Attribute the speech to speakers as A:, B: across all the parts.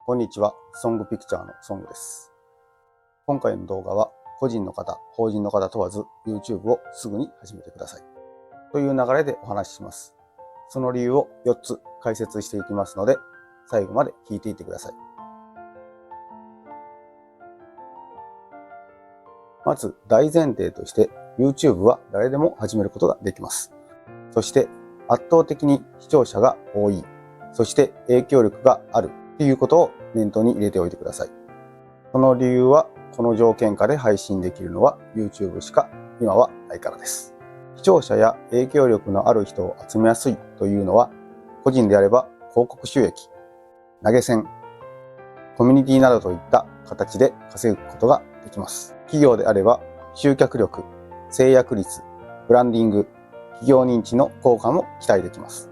A: こんにちは、ソングピクチャーのソングです。今回の動画は個人の方、法人の方問わず YouTube をすぐに始めてくださいという流れでお話しします。その理由を4つ解説していきますので、最後まで聞いていってください。まず大前提として YouTube は誰でも始めることができます。そして圧倒的に視聴者が多い、そして影響力があるということを念頭に入れておいてください。その理由はこの条件下で配信できるのは YouTube しか今はないからです。視聴者や影響力のある人を集めやすいというのは、個人であれば広告収益、投げ銭、コミュニティなどといった形で稼ぐことができます。企業であれば集客力、制約率、ブランディング、企業認知の効果も期待できます。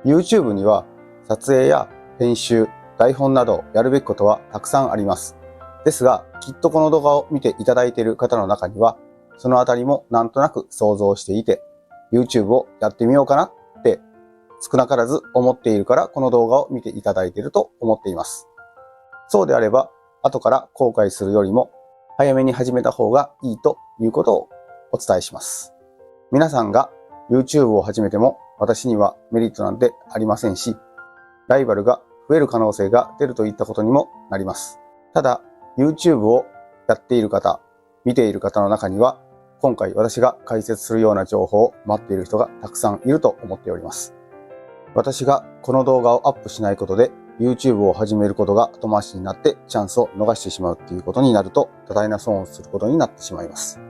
A: YouTube には撮影や編集、台本などやるべきことはたくさんあります。ですが、きっとこの動画を見ていただいている方の中には、そのあたりもなんとなく想像していて、YouTube をやってみようかなって少なからず思っているからこの動画を見ていただいていると思っています。そうであれば、後から後悔するよりも早めに始めた方がいいということをお伝えします。皆さんが YouTube を始めても私にはメリットなんてありませんし、ライバルが増える可能性が出るといったことにもなります。ただ、YouTube をやっている方、見ている方の中には、今回私が解説するような情報を待っている人がたくさんいると思っております。私がこの動画をアップしないことで YouTube を始めることが後回しになってチャンスを逃してしまうということになると多大な損をすることになってしまいます。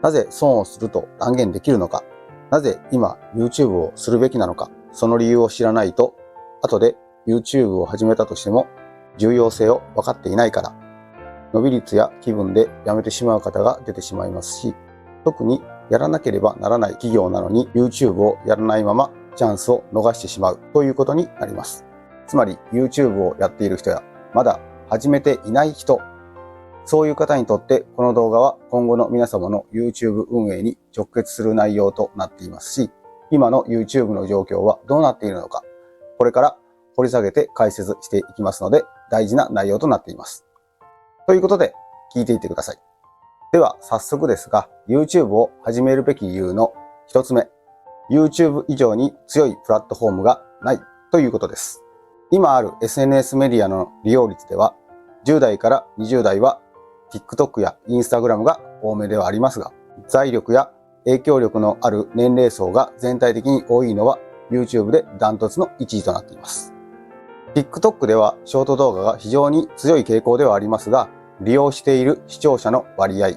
A: なぜ損をすると断言できるのか、なぜ今 YouTube をするべきなのか、その理由を知らないと、後で YouTube を始めたとしても重要性を分かっていないから、伸び率や気分でやめてしまう方が出てしまいますし、特にやらなければならない企業なのに YouTube をやらないままチャンスを逃してしまうということになります。つまり YouTube をやっている人やまだ始めていない人、そういう方にとってこの動画は今後の皆様の YouTube 運営に直結する内容となっていますし、今の YouTube の状況はどうなっているのか、これから掘り下げて解説していきますので大事な内容となっています。ということで聞いていってください。では早速ですが、 YouTube を始めるべき理由の一つ目、YouTube 以上に強いプラットフォームがないということです。今ある SNS メディアの利用率では、10代から20代は TikTok や Instagram が多めではありますが、財力や影響力のある年齢層が全体的に多いのは YouTube でダントツの1位となっています。TikTok ではショート動画が非常に強い傾向ではありますが、利用している視聴者の割合、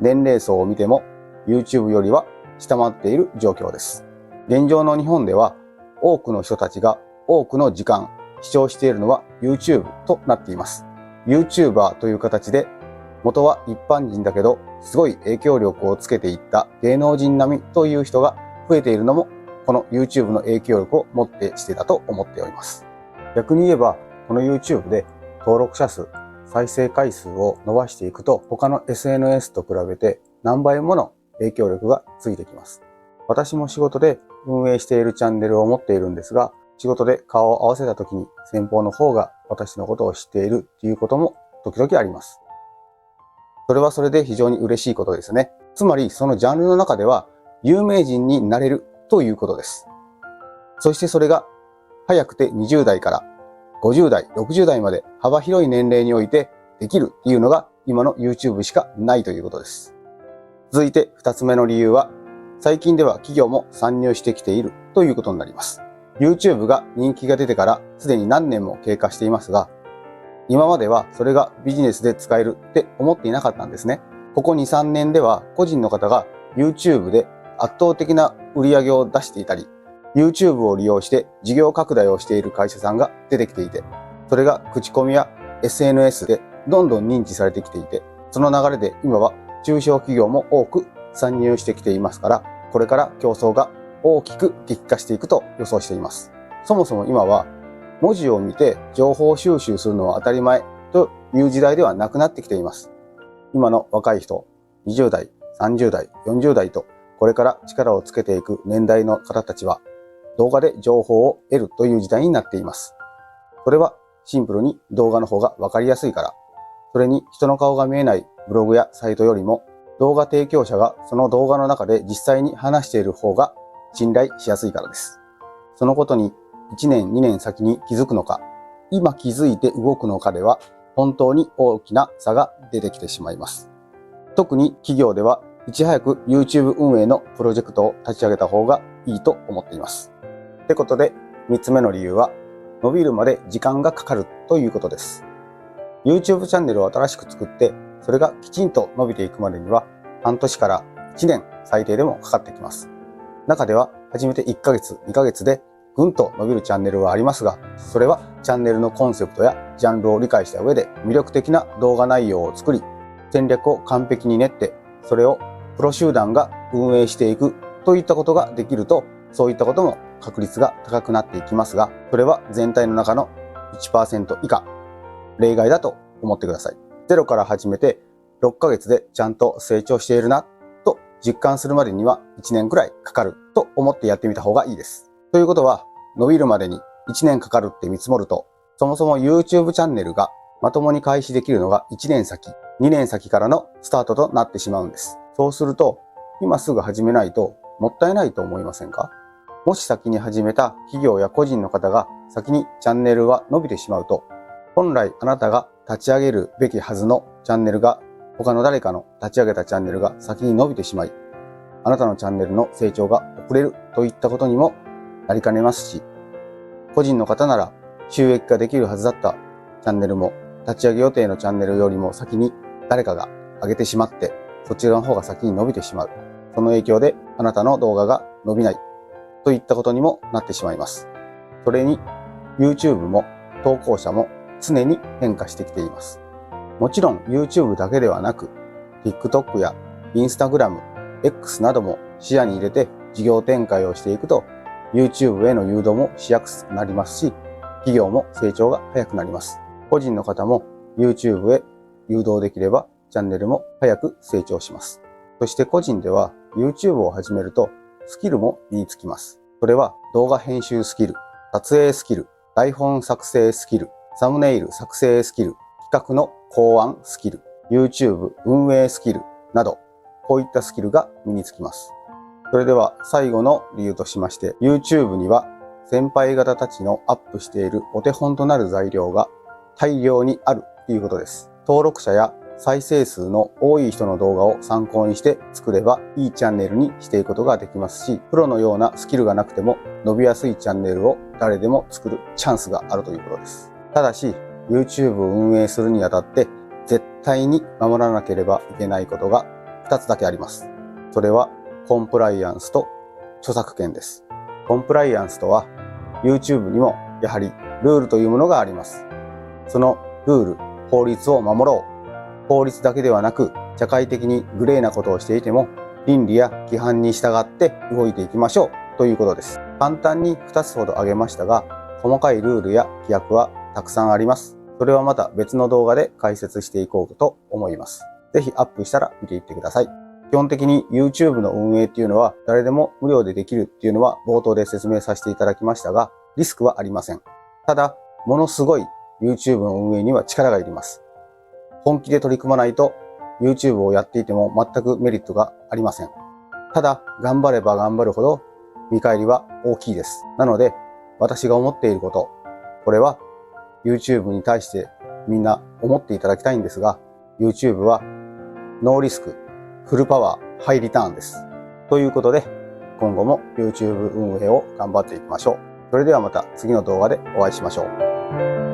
A: 年齢層を見ても YouTube よりは下回っている状況です。現状の日本では多くの人たちが多くの時間視聴しているのは YouTube となっています。YouTuber という形で元は一般人だけどすごい影響力をつけていった芸能人並みという人が増えているのもこの YouTube の影響力をもってしてだと思っております。逆に言えばこの YouTube で登録者数、再生回数を伸ばしていくと他の SNS と比べて何倍もの影響力がついてきます。私も仕事で運営しているチャンネルを持っているんですが、仕事で顔を合わせた時に先方の方が私のことを知っているということも時々あります。それはそれで非常に嬉しいことですね。つまりそのジャンルの中では有名人になれるということです。そしてそれが早くて20代から50代、60代まで幅広い年齢においてできるっていうのが今の YouTube しかないということです。続いて2つ目の理由は、最近では企業も参入してきているということになります。YouTube が人気が出てからすでに何年も経過していますが、今まではそれがビジネスで使えるって思っていなかったんですね。ここ2、3年では個人の方が YouTube で圧倒的な売り上げを出していたり、YouTube を利用して事業拡大をしている会社さんが出てきていて、それが口コミや SNS でどんどん認知されてきていて、その流れで今は中小企業も多く参入してきていますから、これから競争が大きく激化していくと予想しています。そもそも今は文字を見て情報収集するのは当たり前という時代ではなくなってきています。今の若い人、20代、30代、40代とこれから力をつけていく年代の方たちは動画で情報を得るという時代になっています。それはシンプルに動画の方がわかりやすいから。それに人の顔が見えないブログやサイトよりも動画提供者がその動画の中で実際に話している方が信頼しやすいからです。そのことに1年2年先に気づくのか、今気づいて動くのかでは本当に大きな差が出てきてしまいます。特に企業ではいち早く YouTube 運営のプロジェクトを立ち上げた方がいいと思っています。ってことで3つ目の理由は伸びるまで時間がかかるということです。YouTube チャンネルを新しく作ってそれがきちんと伸びていくまでには半年から1年最低でもかかってきます。中では初めて1ヶ月、2ヶ月でぐんと伸びるチャンネルはありますが、それはチャンネルのコンセプトやジャンルを理解した上で魅力的な動画内容を作り、戦略を完璧に練って、それをプロ集団が運営していくといったことができると、そういったことも確率が高くなっていきますが、それは全体の中の 1% 以下、例外だと思ってください。ゼロから始めて6ヶ月でちゃんと成長しているなと実感するまでには1年くらいかかると思ってやってみた方がいいです。ということは、伸びるまでに1年かかるって見積もると、そもそも YouTube チャンネルがまともに開始できるのが1年先、2年先からのスタートとなってしまうんです。そうすると、今すぐ始めないともったいないと思いませんか？もし先に始めた企業や個人の方が先にチャンネルは伸びてしまうと、本来あなたが立ち上げるべきはずのチャンネルが他の誰かの立ち上げたチャンネルが先に伸びてしまい、あなたのチャンネルの成長が遅れるといったことにもなりかねますし、個人の方なら収益化できるはずだったチャンネルも立ち上げ予定のチャンネルよりも先に誰かが上げてしまって、そちらの方が先に伸びてしまう。その影響であなたの動画が伸びないといったことにもなってしまいます。それに YouTube も投稿者も常に変化してきています。もちろん YouTube だけではなく TikTok や Instagram、X なども視野に入れて事業展開をしていくと YouTube への誘導もしやすくなりますし、企業も成長が早くなります。個人の方も YouTube へ誘導できればチャンネルも早く成長します。そして個人では YouTube を始めるとスキルも身につきます。それは動画編集スキル、撮影スキル、台本作成スキル、サムネイル作成スキル、企画の考案スキル、YouTube 運営スキルなど、こういったスキルが身につきます。それでは最後の理由としまして、YouTube には先輩方たちのアップしているお手本となる材料が大量にあるということです。登録者や再生数の多い人の動画を参考にして作ればいいチャンネルにしていくことができますし、プロのようなスキルがなくても伸びやすいチャンネルを誰でも作るチャンスがあるということです。ただし、YouTube を運営するにあたって絶対に守らなければいけないことが2つだけあります。それはコンプライアンスと著作権です。コンプライアンスとは YouTube にもやはりルールというものがあります。そのルール、法律を守ろう。法律だけではなく社会的にグレーなことをしていても倫理や規範に従って動いていきましょうということです。簡単に2つほど挙げましたが、細かいルールや規約はたくさんあります。それはまた別の動画で解説していこうと思います。ぜひアップしたら見ていってください。基本的に YouTube の運営っていうのは誰でも無料でできるっていうのは冒頭で説明させていただきましたが、リスクはありません。ただ、ものすごい YouTube の運営には力がいります。本気で取り組まないと YouTube をやっていても全くメリットがありません。ただ、頑張れば頑張るほど見返りは大きいです。なので、私が思っていること、これは YouTube に対してみんな思っていただきたいんですが、YouTube はノーリスク、フルパワー、ハイリターンです。ということで、今後も YouTube 運営を頑張っていきましょう。それではまた次の動画でお会いしましょう。